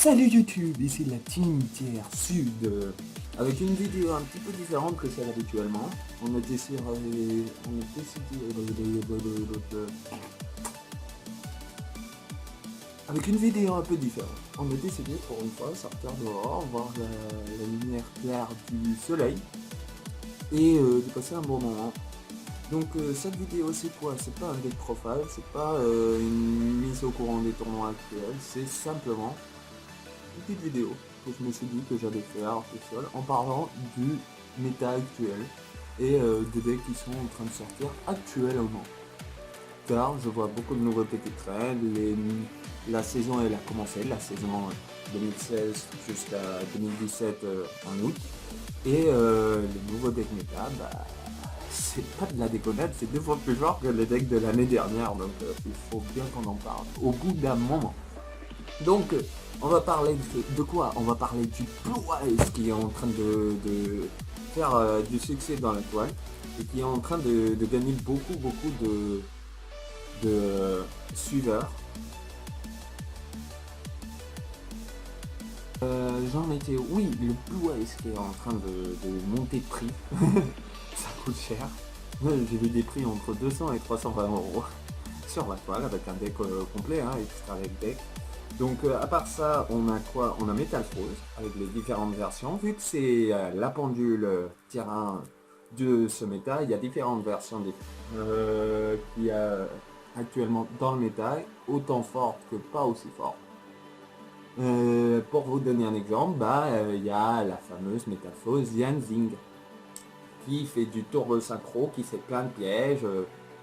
Salut YouTube, ici la Team Tier Sud, avec une vidéo un petit peu différente que celle habituellement. On a décidé avec une vidéo un peu différente. On a décidé pour une fois sortir dehors, voir la lumière claire du soleil et de passer un bon moment. Donc cette vidéo c'est quoi? C'est pas un deck profile, c'est pas une mise au courant des tournois actuels, c'est simplement une petite vidéo que je me suis dit que j'allais faire tout seul en parlant du méta actuel et des decks qui sont en train de sortir actuellement. Car je vois beaucoup de nouveautés qui traînent, la saison elle a commencé, la saison 2016 jusqu'à 2017 en août, et les nouveaux decks méta, c'est pas de la déconnade, c'est 2 fois plus fort que les decks de l'année dernière, donc il faut bien qu'on en parle au bout d'un moment. Donc on va parler de quoi? On va parler du Blue Eyes qui est en train de faire du succès dans la toile et qui est en train de gagner beaucoup de suiveurs. J'en étais, oui, le Blue Eyes qui est en train de monter de prix. Ça coûte cher. J'ai vu des prix entre 200 et 320 € sur la toile avec un deck complet, extra avec deck. Donc à part ça, on a quoi? On a Metal Froze avec les différentes versions. Vu que c'est la pendule terrain de ce méta, il y a différentes versions qu'il y a actuellement dans le méta, autant fortes que pas aussi fortes. Pour vous donner un exemple, il y a la fameuse Metal Froze Yanzing qui fait du turbo synchro, qui fait plein de pièges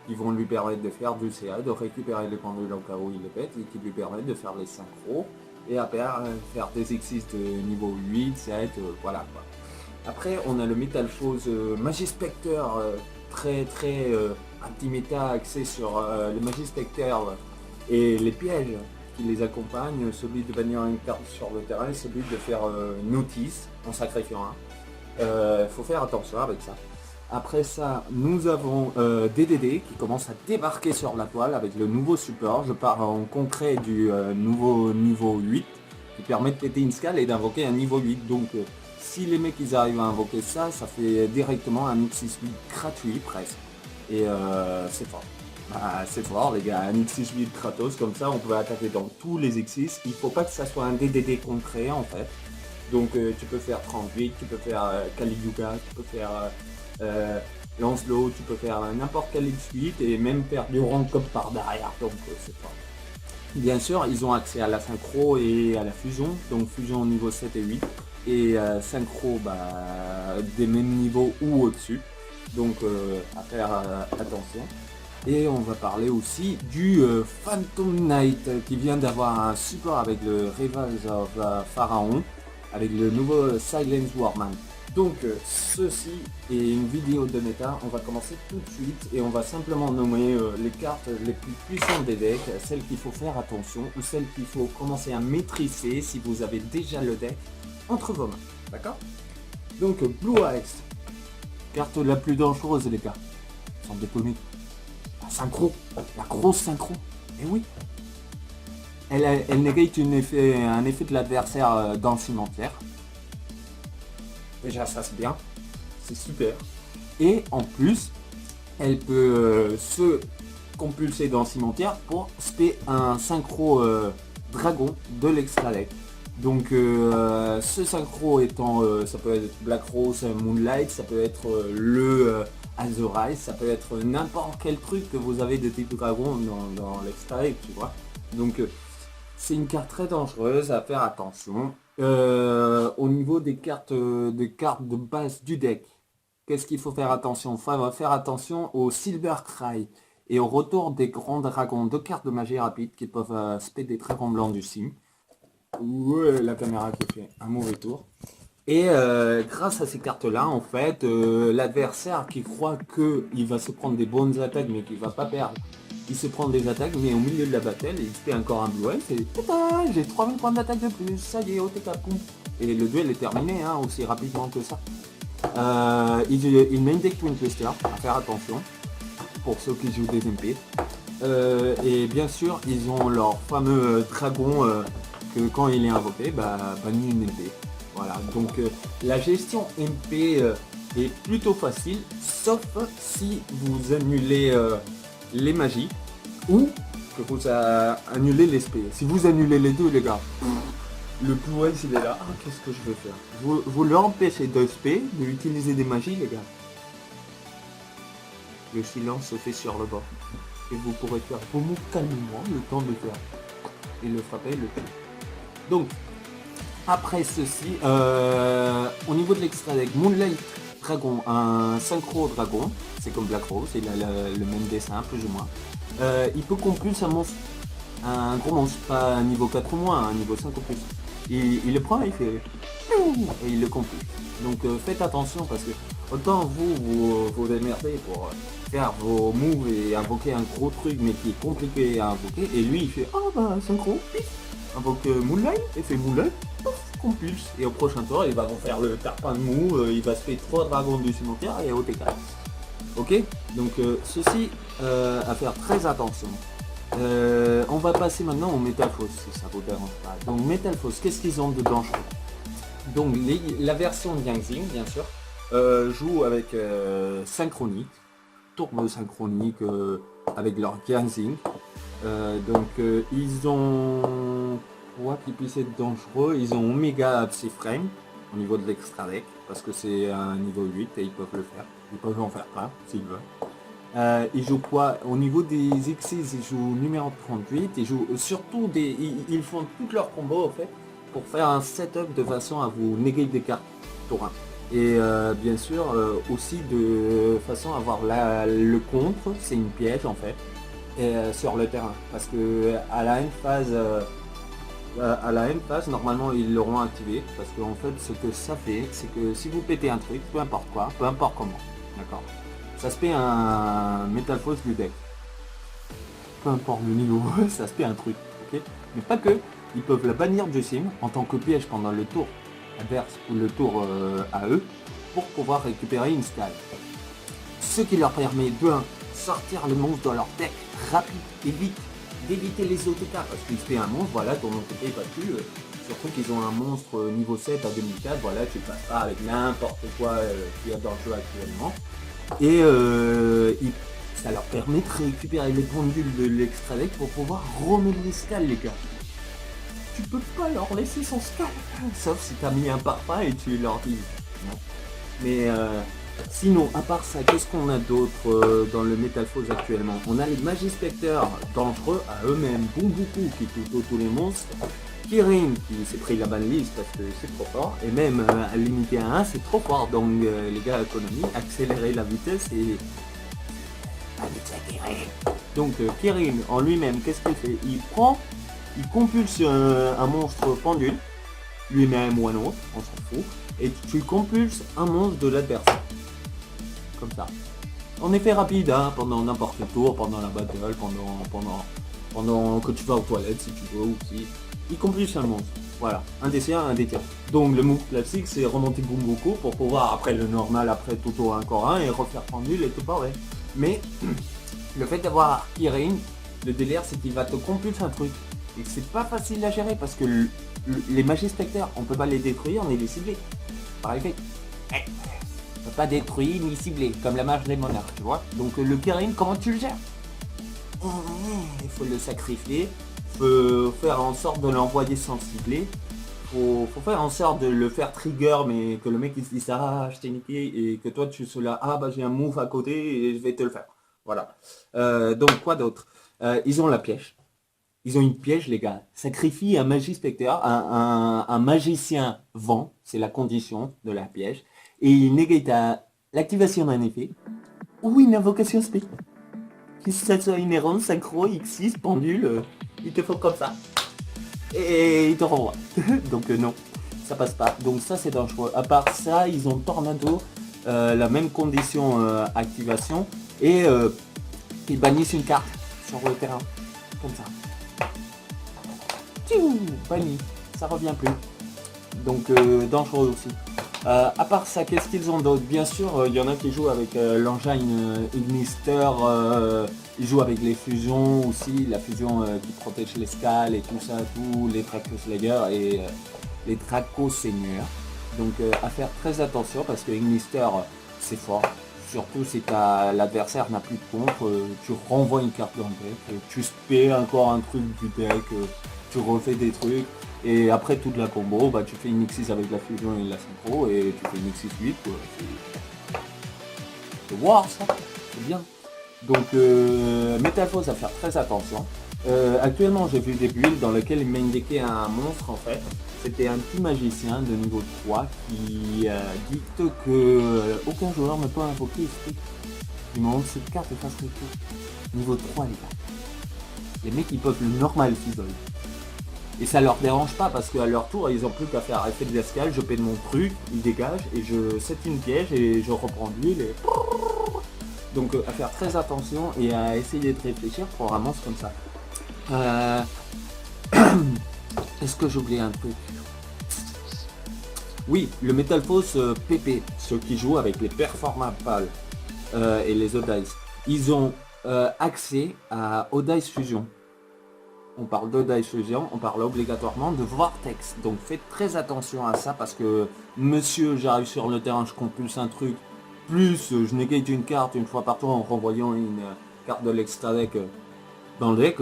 qui vont lui permettre de faire du CA, de récupérer les pendules au cas où il les pète, et qui lui permettent de faire les synchros, et après faire des exercices de niveau 8, 7, voilà quoi. Après on a le Metal Froze Magispecter, très anti-méta, axé sur le Magispecter et les pièges qui les accompagnent, celui de bannir une carte sur le terrain et celui de faire notice en sacrifiant un. Faut faire attention avec ça. Après ça, nous avons DDD qui commence à débarquer sur la toile avec le nouveau support. Je parle en concret du nouveau niveau 8 qui permet de péter une scale et d'invoquer un niveau 8. Donc si les mecs ils arrivent à invoquer ça, ça fait directement un X68 gratuit presque. Et c'est fort. C'est fort les gars, un X68 Kratos comme ça, on peut attaquer dans tous les X6. Il faut pas que ça soit un DDD concret en fait. Donc tu peux faire 38, tu peux faire Kaliuga, tu peux faire Lancelot, tu peux faire n'importe quel X8 et même faire du rank comme par derrière, donc c'est fort. Bien sûr, ils ont accès à la synchro et à la fusion, donc fusion au niveau 7 et 8, et synchro des mêmes niveaux ou au-dessus, donc à faire attention. Et on va parler aussi du Phantom Knight qui vient d'avoir un support avec le Rivals of Pharaon, avec le nouveau Silence Warman. Donc ceci est une vidéo de méta, on va commencer tout de suite et on va simplement nommer les cartes les plus puissantes des decks, celles qu'il faut faire attention ou celles qu'il faut commencer à maîtriser si vous avez déjà le deck entre vos mains, d'accord? Donc Blue Eyes, carte la plus dangereuse les gars, sans déconner, la synchro, la grosse synchro, et oui, elle négate un effet de l'adversaire dans le cimetière. Déjà ça c'est bien, c'est super. Et en plus, elle peut se compulser dans le cimetière pour spé un synchro dragon de l'extra deck. Donc ce synchro étant, ça peut être Black Rose Moonlight, ça peut être le Azorize, ça peut être n'importe quel truc que vous avez de type dragon dans l'extra deck, tu vois. Donc c'est une carte très dangereuse, à faire attention. Au niveau des cartes de base du deck, qu'est-ce qu'il faut faire attention? Il faut faire attention au Silver Cry et au retour des grands dragons, 2 cartes de magie rapide qui peuvent spé des dragons blancs du sim. Ouais, la caméra qui fait un mauvais tour. Et grâce à ces cartes là en fait, l'adversaire qui croit qu'il va se prendre des bonnes attaques mais qu'il va pas perdre, il se prend des attaques mais au milieu de la bataille il se fait encore un duel, c'est j'ai 3000 points d'attaque de plus, ça y est, OTK, poum. Et le duel est terminé aussi rapidement que ça. Il met une deck Twin Twister, à faire attention pour ceux qui jouent des MP. Et bien sûr ils ont leur fameux dragon quand il est invoqué, bannit une MP. Voilà, donc la gestion MP est plutôt facile, sauf si vous annulez les magies ou que vous annulez les spells. Si vous annulez les deux, les gars, le Blue Eyes il est là. Ah, qu'est-ce que je vais faire? Vous l'empêchez de spell, d'utiliser des magies, les gars. Le silence se fait sur le bord. Et vous pourrez faire vos mots calmement le temps de faire. Et le frapper, le tuer. Donc, après ceci, au niveau de l'extra deck, Moonlight Dragon, un synchro dragon, c'est comme Black Rose, il a le même dessin, plus ou moins. Il peut compulser un monstre, un gros monstre, pas un niveau 4 ou moins, un niveau 5 ou plus. Il le prend et il fait... et il le compulse. Donc faites attention parce que autant vous démerdez pour faire vos moves et invoquer un gros truc mais qui est compliqué à invoquer, et lui il fait synchro, pif, invoque Moonlight, et fait Moonlight, pouf, compulse, et au prochain tour il va vous faire le tarpin de mou, il va se faire 3 dragons du cimetière et OTK. Ok, donc ceci à faire très attention. On va passer maintenant au Metalphos si ça vous dérange pas. Donc Metalphos, qu'est-ce qu'ils ont de dangereux? Donc la version Yangzing bien sûr joue avec synchronique, tourne synchronique avec leur Yangzing. Ils ont quoi qui puisse être dangereux? Ils ont Omega Psyframe au niveau de l'extra deck parce que c'est un niveau 8 et ils peuvent le faire. Ils peuvent en faire plein s'ils veulent. Ils jouent quoi? Au niveau des Xyz, ils jouent numéro 38, ils jouent surtout ils font tous leurs combos en fait pour faire un setup de façon à vous néger des cartes tour 1. Et bien sûr aussi de façon à avoir le contre, c'est une piège en fait, sur le terrain. Parce que à la end phase, normalement ils l'auront activé. Parce qu'en fait ce que ça fait, c'est que si vous pétez un truc, peu importe quoi, peu importe comment, d'accord, ça se fait un Metalphos du deck. Peu importe le niveau, ça se fait un truc, ok. Mais pas que, ils peuvent la bannir du sim en tant que piège pendant le tour adverse ou le tour à eux pour pouvoir récupérer une scale. Ce qui leur permet de sortir le monstre dans leur deck rapide et vite, d'éviter les OTK parce qu'il se fait un monstre, voilà, ton OTK est battu. Surtout qu'ils ont un monstre niveau 7 à 2004, voilà, tu passes pas avec n'importe quoi qu'il y a dans le jeu actuellement. Et ça leur permet de récupérer les pendules de l'extra deck pour pouvoir remettre les scales, les gars. Tu peux pas leur laisser sans scale, sauf si t'as mis un parfum et tu leur dis. Non. Mais sinon, à part ça, qu'est-ce qu'on a d'autre dans le Metalphos actuellement? On a les Magispecteurs dangereux à eux-mêmes, Bumbuku qui tue tous les monstres, Kirin qui s'est pris la banlist parce que c'est trop fort, et même à limiter à 1 c'est trop fort, donc les gars, économie, accélérer la vitesse et... Donc Kirin en lui-même, qu'est-ce qu'il fait? Il compulse un monstre pendule, lui-même ou un autre, on s'en fout, et tu compulses un monstre de l'adversaire. Comme ça. En effet rapide, hein, pendant n'importe quel tour, pendant la battle, pendant que tu vas aux toilettes si tu veux, ou si... Il compulse un monstre. Voilà, un des siens, un des tiens. Donc le move classique c'est remonter Bumbuku pour pouvoir après le normal, après tout tour encore un et refaire pendule et tout pareil. Mais le fait d'avoir Kirin, le délire c'est qu'il va te compulser un truc. Et c'est pas facile à gérer parce que les Magispecteurs, on peut pas les détruire ni les cibler. Par effet. On peut pas détruire ni cibler, comme la mage des monarques, tu vois. Donc le Kirin, comment tu le gères? Il faut le sacrifier, faut faire en sorte de l'envoyer sans cibler. Faut faire en sorte de le faire trigger, mais que le mec il se dise je t'ai niqué, et que toi tu sois là, j'ai un move à côté et je vais te le faire. Voilà. Donc quoi d'autre? Ils ont la piège. Ils ont une piège, les gars. Sacrifie un Magispecteur, un magicien vent, c'est la condition de la piège, et il négative l'activation d'un effet ou une invocation spé. Que ça soit inhérent, synchro, X6, pendule, il te faut comme ça. Et il te renvoie. Donc non, ça passe pas. Donc ça c'est dangereux. À part ça, ils ont Tornado, la même condition activation, et ils bannissent une carte sur le terrain. Comme ça. Banni, ça revient plus. Donc dangereux aussi. À part ça, qu'est-ce qu'ils ont d'autre? Bien sûr, il y en a qui jouent avec l'engine Ignister Il joue avec les fusions aussi, la fusion qui protège l'escale et tout ça, tous les Dracoslayers et les Dracoseigneurs. Donc à faire très attention parce que Ignister c'est fort. Surtout si l'adversaire n'a plus de contre, tu renvoies une carte dans le deck, tu spé encore un truc du deck, tu refais des trucs. Et après toute la combo, bah, tu fais une X6 avec la fusion et la synchro et tu fais une X6 8. C'est war ça, c'est bien. Donc Metalphos à faire très attention. Actuellement j'ai vu des builds dans lesquelles il m'a indiqué un monstre en fait. C'était un petit magicien de niveau 3 qui dicte que aucun joueur ne peut invoquer esprit. Il me montre cette carte et face tout. Niveau 3 les gars. Les mecs ils peuvent le normal fidole. Et ça leur dérange pas parce qu'à leur tour ils ont plus qu'à faire effet de l'escale, je pète mon truc, ils dégagent et je set une piège et je reprends de l'huile et... Donc à faire très attention et à essayer de réfléchir pour un monstre comme ça. Est-ce que j'ai oublié un truc? Oui, le Metalphos PP, ceux qui jouent avec les Performapal et les Odice, ils ont accès à Odice Fusion. On parle d'Odice Fusion, on parle obligatoirement de Vortex. Donc faites très attention à ça parce que monsieur, j'arrive sur le terrain, je compulse un truc, plus je négate une carte une fois par tour en renvoyant une carte de l'extra deck dans le deck,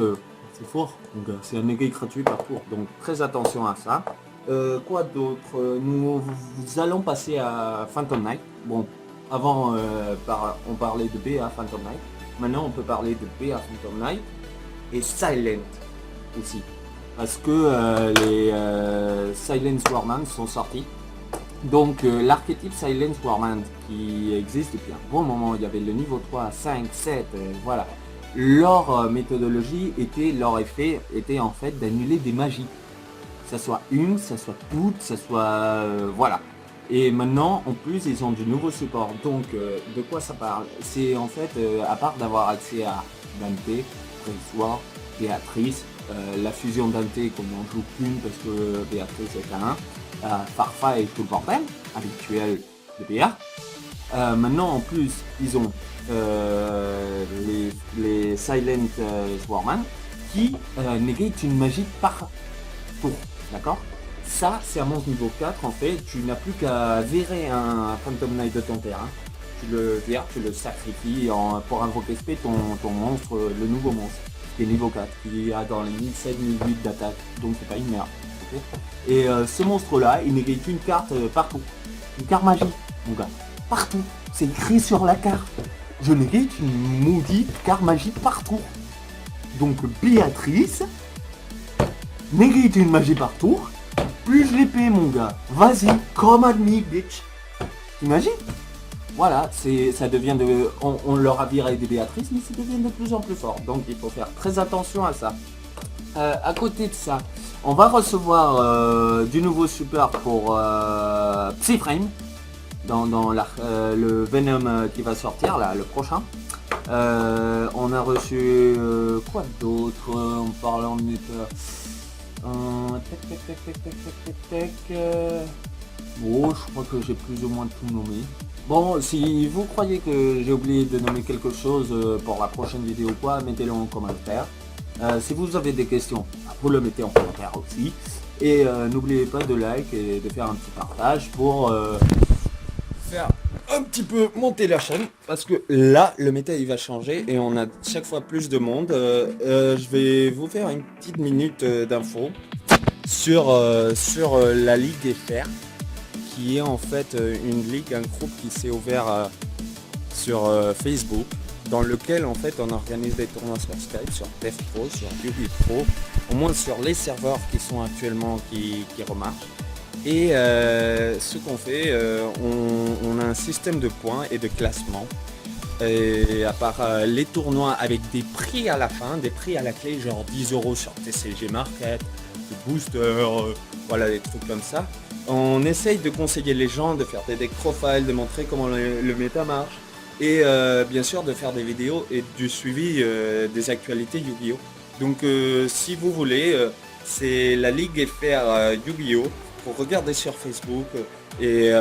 c'est fort. Donc c'est un negate gratuit par tour. Donc très attention à ça. Quoi d'autre? Nous allons passer à Phantom Knight. Bon, avant on parlait de BA Phantom Knight. Maintenant on peut parler de BA Phantom Knight et Silent aussi. Parce que les Silent Warman sont sortis. Donc l'archétype Silent Warman qui existe depuis un bon moment, il y avait le niveau 3, 5, 7, voilà. Leur méthodologie était, leur effet était en fait d'annuler des magies. Que ça soit une, que ça soit toutes, que ça soit... voilà. Et maintenant, en plus, ils ont du nouveau support. Donc, de quoi ça parle? C'est en fait, à part d'avoir accès à Dante, Préhistoire, Béatrice, la fusion Dante, comme on joue qu'une parce que Béatrice est à 1, Farfa et tout le bordel, habituel de BA. Maintenant, en plus, ils ont les Silent Swarman qui négate une magie par tour. D'accord? Ça, c'est un monstre niveau 4. En fait, tu n'as plus qu'à virer un Phantom Knight de ton terrain. Tu le vires, tu le sacrifies pour invoquer SP ton monstre, le nouveau monstre, qui est niveau 4, qui a dans les 1007-1008 d'attaque. Donc, c'est pas une merde. Okay. Et ce monstre-là, il négate une carte partout. Une carte magie, mon gars. Partout. C'est écrit sur la carte. Je négate une maudite carte magie partout. Donc, Béatrice négate une magie par tour, plus je l'épée mon gars. Vas-y, come at me bitch. T'imagines? Voilà, ça devient de... On leur a viré des Béatrices, mais ça devient de plus en plus fort. Donc il faut faire très attention à ça. À côté de ça, on va recevoir du nouveau support pour Psyframe. Dans le Venom qui va sortir, là, le prochain. On a reçu... quoi d'autre en parlant de bon, je crois que j'ai plus ou moins tout nommé. Bon, si vous croyez que j'ai oublié de nommer quelque chose pour la prochaine vidéo ou quoi, mettez-le en commentaire. Si vous avez des questions, vous le mettez en commentaire aussi. Et n'oubliez pas de like et de faire un petit partage pour faire un petit peu monter la chaîne, parce que là le méta il va changer et on a chaque fois plus de monde. Je vais vous faire une petite minute d'infos sur la Ligue FR, qui est en fait une ligue, un groupe qui s'est ouvert sur Facebook, dans lequel en fait on organise des tournois sur Skype, sur Dev Pro, sur Yubi Pro, au moins sur les serveurs qui sont actuellement qui remarchent. Et ce qu'on fait, on a un système de points et de classement. Et à part les tournois avec des prix à la fin, des prix à la clé, genre 10 € sur TCG Market, de booster, voilà des trucs comme ça. On essaye de conseiller les gens, de faire des deck profiles, de montrer comment le méta marche. Et bien sûr de faire des vidéos et du suivi des actualités Yu-Gi-Oh! Donc si vous voulez, c'est la Ligue FR Yu-Gi-Oh! pour regarder sur Facebook. Et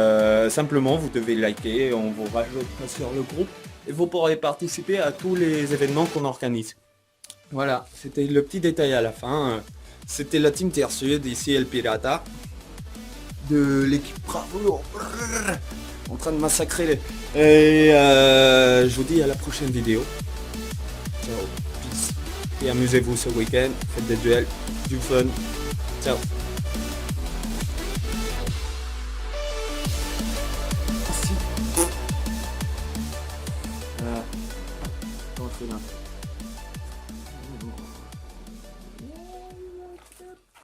simplement, vous devez liker, on vous rajoutera sur le groupe et vous pourrez participer à tous les événements qu'on organise. Voilà, c'était le petit détail à la fin. C'était la team Terre Sud, ici El Pirata, de l'équipe Bravo, en train de massacrer les... Et je vous dis à la prochaine vidéo. Ciao, peace. Et amusez-vous ce week-end, faites des duels, du fun. Ciao.